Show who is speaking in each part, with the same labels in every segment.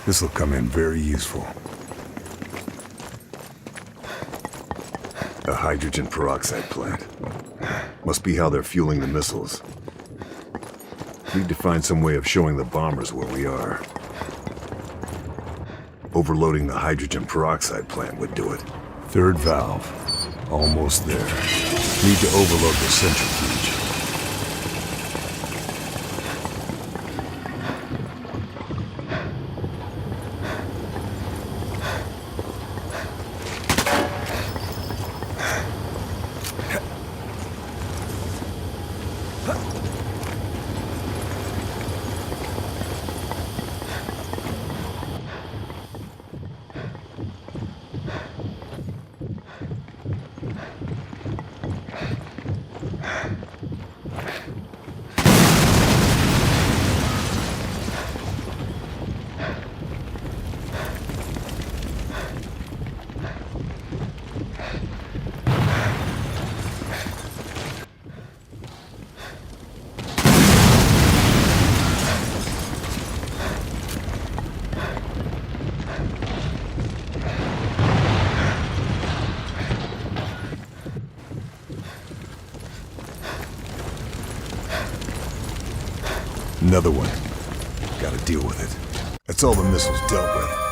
Speaker 1: This'll come in very useful.
Speaker 2: A hydrogen peroxide plant. Must be how they're fueling the missiles. Need to find some way of showing the bombers where we are. Overloading the hydrogen peroxide plant would do it.
Speaker 1: Third valve. Almost there. Need to overload the centrifuge. Another one. Gotta deal with it. That's all the missiles dealt with.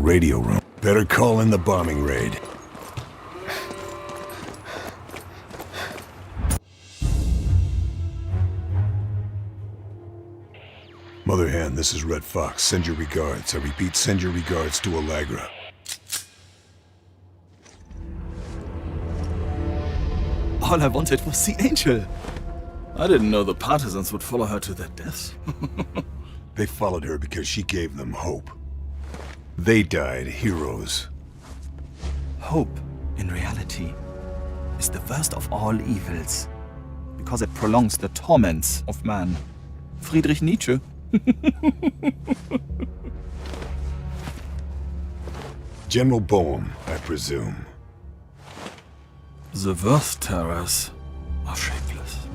Speaker 1: radio room. Better call in the bombing raid. Mother Hen, this is Red Fox. Send your regards. I repeat, send your regards to Allegra.
Speaker 3: All I wanted was the angel. I didn't know the partisans would follow her to their deaths.
Speaker 1: They followed her because she gave them hope. They died heroes.
Speaker 3: Hope, in reality, is the worst of all evils, because it prolongs the torments of man. Friedrich Nietzsche.
Speaker 1: General Boehm, I presume.
Speaker 3: The worst terrors are shapeless,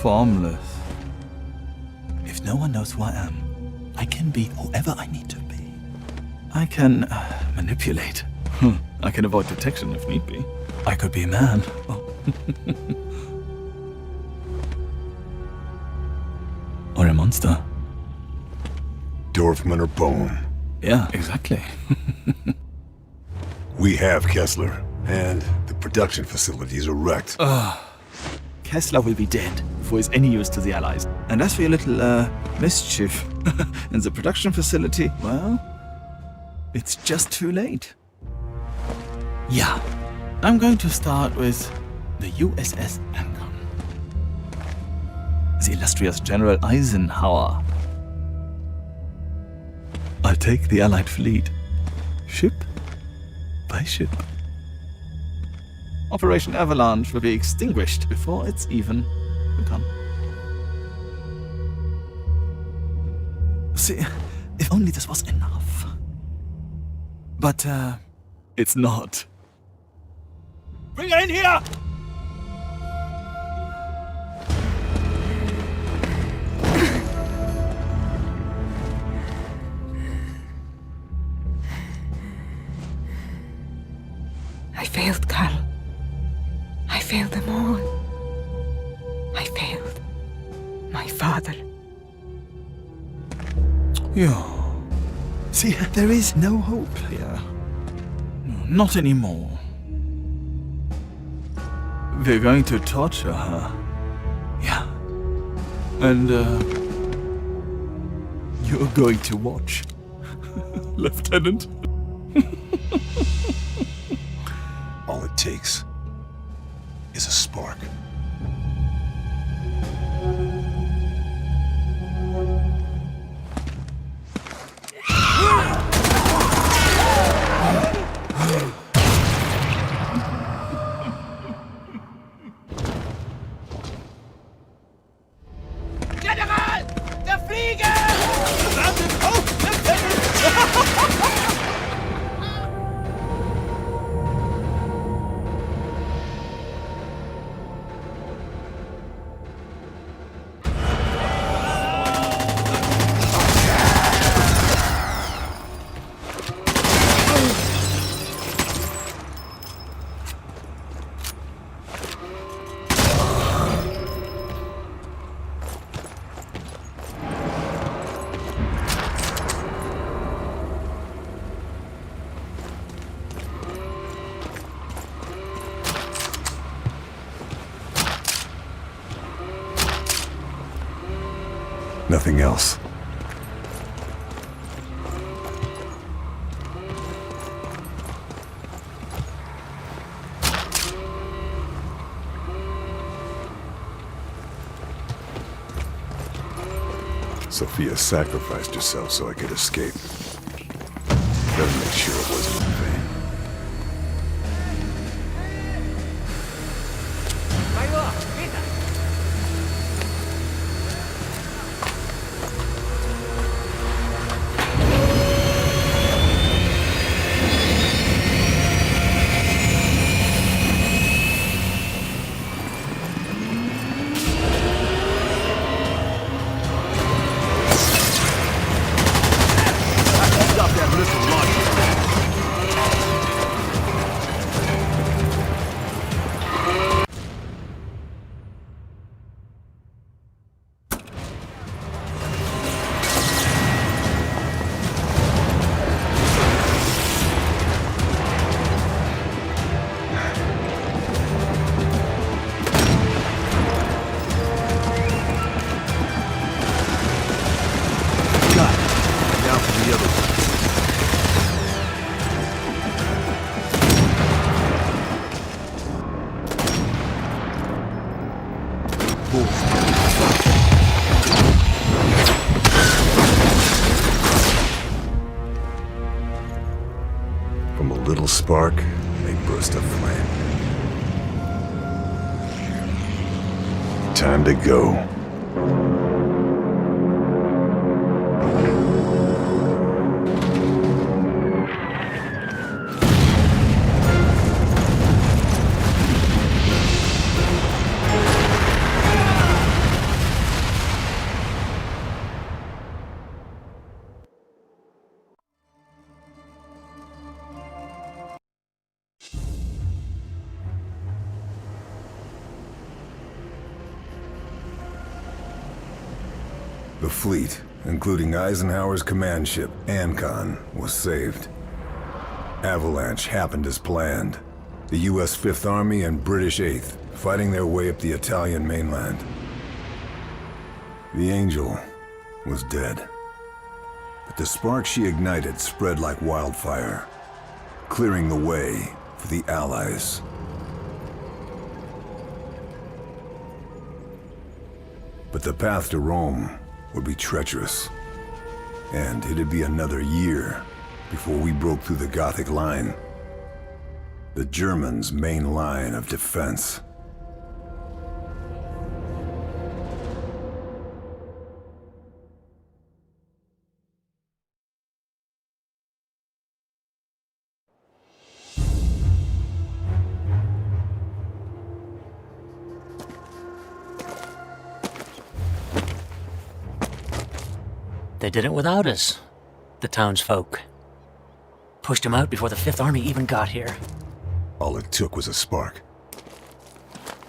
Speaker 3: formless. If no one knows who I am, I can be whoever I need to be. I can manipulate. I can avoid detection if need be. I could be a man. Oh. Or a monster.
Speaker 1: Dorfman or Boehm.
Speaker 3: Yeah, exactly.
Speaker 1: We have Kessler, and the production facilities are wrecked.
Speaker 3: Kessler will be dead before he's any use to the Allies. And as for your little, mischief in the production facility, well, it's just too late. Yeah, I'm going to start with the USS Lincoln. The illustrious General Eisenhower. I'll take the Allied fleet, ship by ship. Operation Avalanche will be extinguished before it's even begun. See, if only this was enough. But, it's not. Bring her in here!
Speaker 4: I failed, Carl. I failed them all. I failed my father.
Speaker 3: Yeah. See, there is no hope here. Not anymore. We're going to torture her. Yeah. And, you're going to watch. Lieutenant.
Speaker 1: All it takes is a spark.
Speaker 5: General! Der Flieger!
Speaker 1: Nothing else. Sophia sacrificed herself so I could escape. Better make sure it wasn't in vain.
Speaker 5: Stop that missile launch.
Speaker 2: spark, they burst a flame. Time to go. The fleet, including Eisenhower's command ship, Ancon, was saved. Avalanche happened as planned. The U.S. Fifth Army and British Eighth fighting their way up the Italian mainland. The Angel was dead. But the spark she ignited spread like wildfire, clearing the way for the Allies. But the path to Rome would be treacherous, and it'd be another year before we broke through the Gothic line, the Germans' main line of defense.
Speaker 6: They did it without us, the townsfolk. Pushed them out before the Fifth Army even got here.
Speaker 2: All it took was a spark.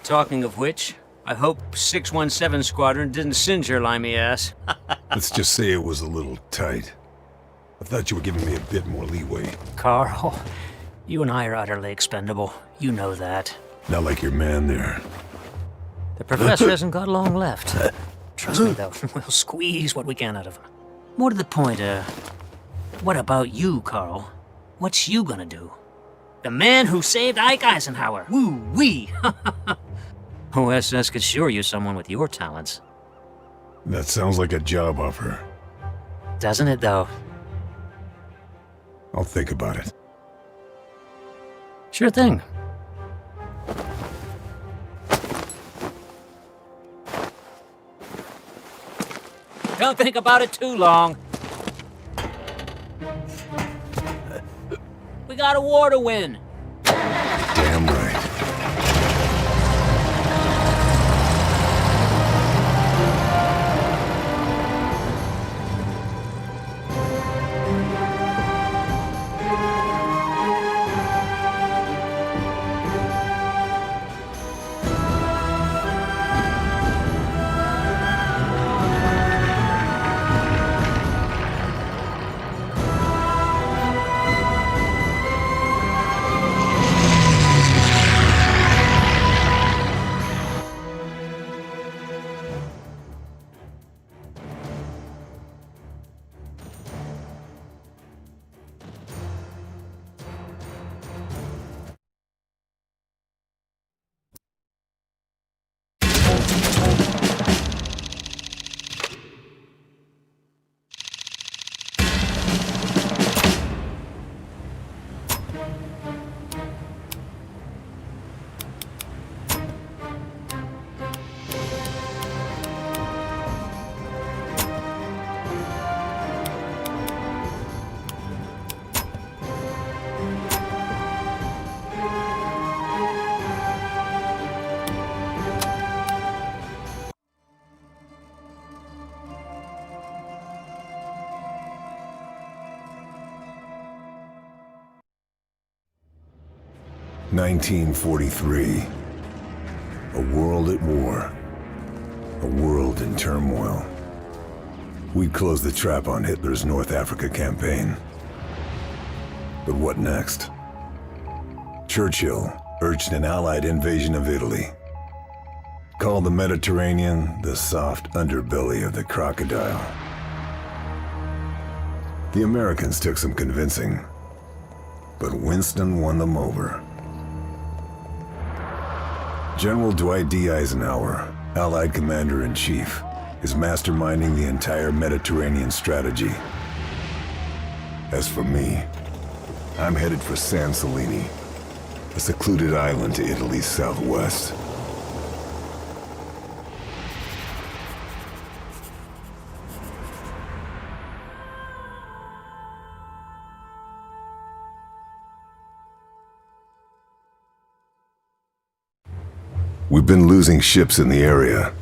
Speaker 6: Talking of which, I hope 617 Squadron didn't singe your limey ass.
Speaker 2: Let's just say it was a little tight. I thought you were giving me a bit more leeway.
Speaker 6: Carl, you and I are utterly expendable. You know that.
Speaker 2: Not like your man there.
Speaker 6: The professor hasn't got long left. Trust me, though, we'll squeeze what we can out of him. More to the point, what about you, Carl? What's you gonna do? The man who saved Ike Eisenhower. Woo-wee! OSS could sure use someone with your talents.
Speaker 2: That sounds like a job offer.
Speaker 6: Doesn't it, though?
Speaker 2: I'll think about it.
Speaker 6: Sure thing. Don't think about it too long. We got a war to win.
Speaker 2: Damn right. (1943). A world at war. A world in turmoil. We'd closed the trap on Hitler's North Africa campaign. But what next? Churchill urged an Allied invasion of Italy. Called the Mediterranean the soft underbelly of the crocodile. The Americans took some convincing, but Winston won them over. General Dwight D. Eisenhower, Allied Commander-in-Chief, is masterminding the entire Mediterranean strategy. As for me, I'm headed for San Celini, a secluded island to Italy's southwest. We've been losing ships in the area.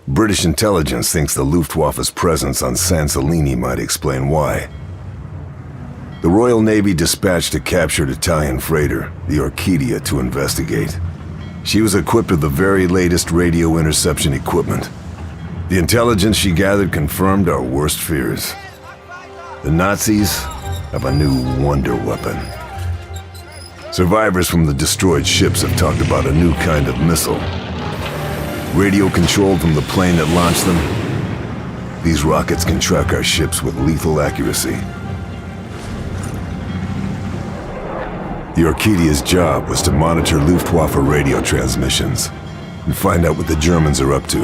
Speaker 2: British intelligence thinks the Luftwaffe's presence on San Celini might explain why. The Royal Navy dispatched a captured Italian freighter, the Orchidia, to investigate. She was equipped with the very latest radio interception equipment. The intelligence she gathered confirmed our worst fears. The Nazis have a new wonder weapon. Survivors from the destroyed ships have talked about a new kind of missile. Radio controlled from the plane that launched them, these rockets can track our ships with lethal accuracy. The Orchidia's job was to monitor Luftwaffe radio transmissions and find out what the Germans are up to.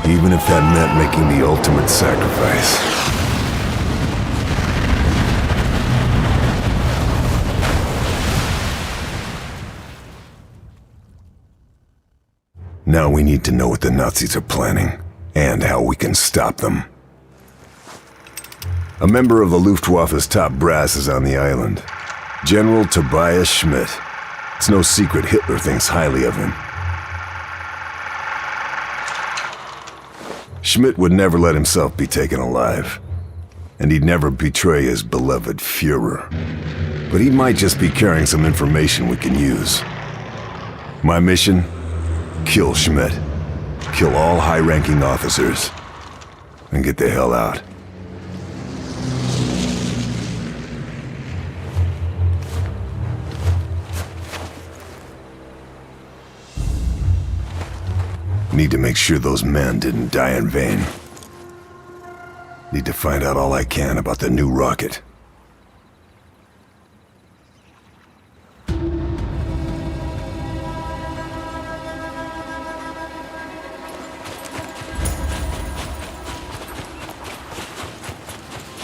Speaker 2: Even if that meant making the ultimate sacrifice. Now we need to know what the Nazis are planning, and how we can stop them. A member of the Luftwaffe's top brass is on the island. General Tobias Schmidt. It's no secret Hitler thinks highly of him. Schmidt would never let himself be taken alive, and he'd never betray his beloved Führer. But he might just be carrying some information we can use. My mission? Kill Schmidt. Kill all high-ranking officers. And get the hell out. Need to make sure those men didn't die in vain. Need to find out all I can about the new rocket.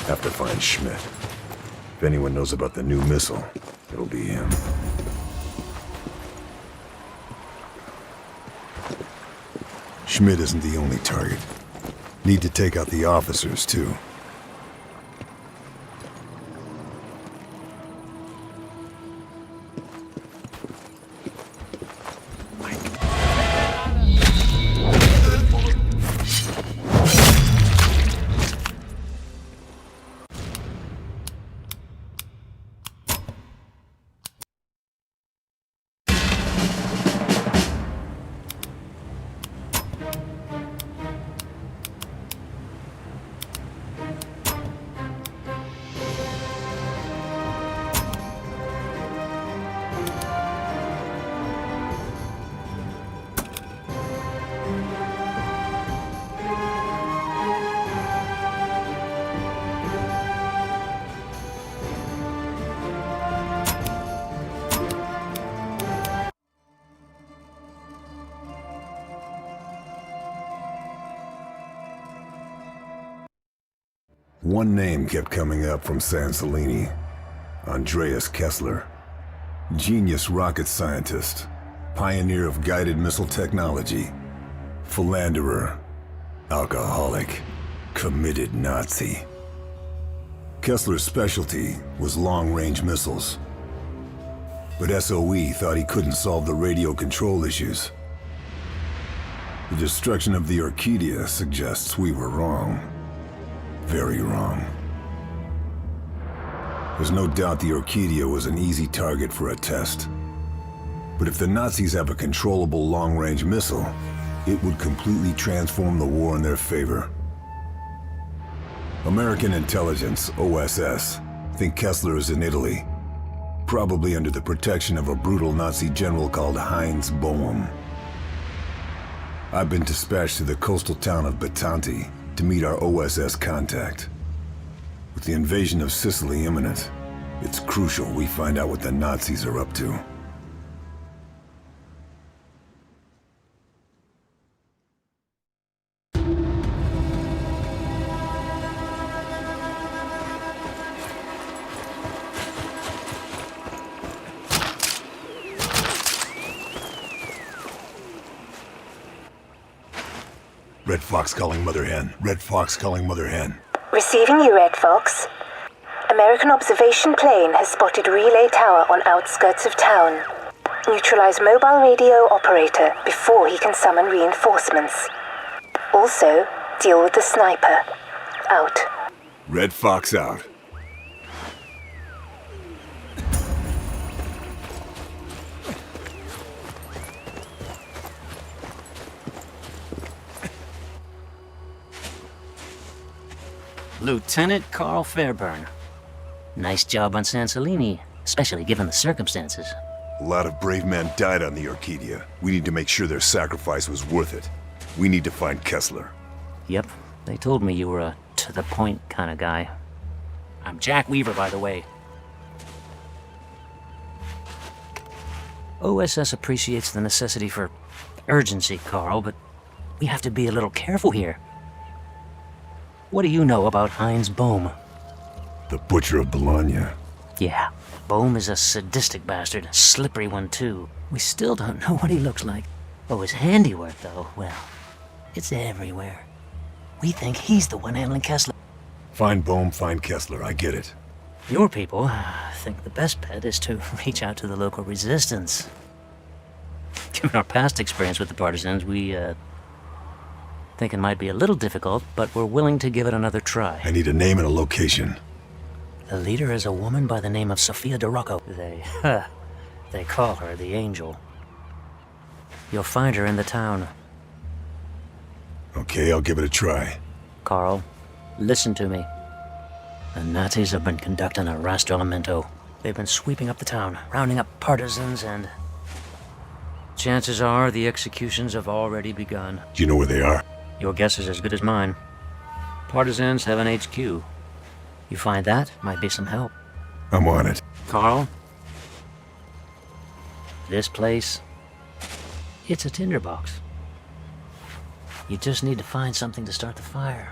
Speaker 2: Have to find Schmidt. If anyone knows about the new missile, it'll be him. Schmidt isn't the only target. Need to take out the officers, too. One name kept coming up from San Celini. Andreas Kessler. Genius rocket scientist. Pioneer of guided missile technology. Philanderer. Alcoholic. Committed Nazi. Kessler's specialty was long-range missiles. But SOE thought he couldn't solve the radio control issues. The destruction of the Orchidia suggests we were wrong. Very wrong. There's no doubt the Orchidia was an easy target for a test. But if the Nazis have a controllable long-range missile, it would completely transform the war in their favor. American intelligence, OSS, think Kessler is in Italy, probably under the protection of a brutal Nazi general called Heinz Boehm. I've been dispatched to the coastal town of Batanti to meet our OSS contact. With the invasion of Sicily imminent, it's crucial we find out what the Nazis are up to. Red Fox calling Mother Hen. Red Fox calling Mother Hen.
Speaker 7: Receiving you, Red Fox. American observation plane has spotted relay tower on outskirts of town. Neutralize mobile radio operator before he can summon reinforcements. Also, deal with the sniper. Out.
Speaker 1: Red Fox out.
Speaker 6: Lieutenant Carl Fairburn. Nice job on Sansolini, especially given the circumstances.
Speaker 1: A lot of brave men died on the Orchidia. We need to make sure their sacrifice was worth it. We need to find Kessler.
Speaker 6: Yep, they told me you were a to-the-point kind of guy. I'm Jack Weaver, by the way. OSS appreciates the necessity for urgency, Carl, but we have to be a little careful here. What do you know about Heinz Bohm?
Speaker 2: The Butcher of Bologna.
Speaker 6: Yeah, Bohm is a sadistic bastard, a slippery one too. We still don't know what he looks like. Oh, his handiwork, though, well, it's everywhere. We think he's the one handling Kessler.
Speaker 2: Find Bohm, find Kessler, I get it.
Speaker 6: Your people think the best bet is to reach out to the local resistance. Given our past experience with the partisans, we, think it might be a little difficult, but we're willing to give it another try.
Speaker 2: I need a name and a location.
Speaker 6: The leader is a woman by the name of Sophia DeRocco. They call her the Angel. You'll find her in the town.
Speaker 2: Okay, I'll give it a try.
Speaker 6: Carl, listen to me. The Nazis have been conducting a rastrellamento. They've been sweeping up the town, rounding up partisans, and chances are the executions have already begun.
Speaker 2: Do you know where they are?
Speaker 6: Your guess is as good as mine. Partisans have an HQ. You find that, might be some help.
Speaker 2: I'm on it.
Speaker 6: Carl, this place, it's a tinderbox. You just need to find something to start the fire.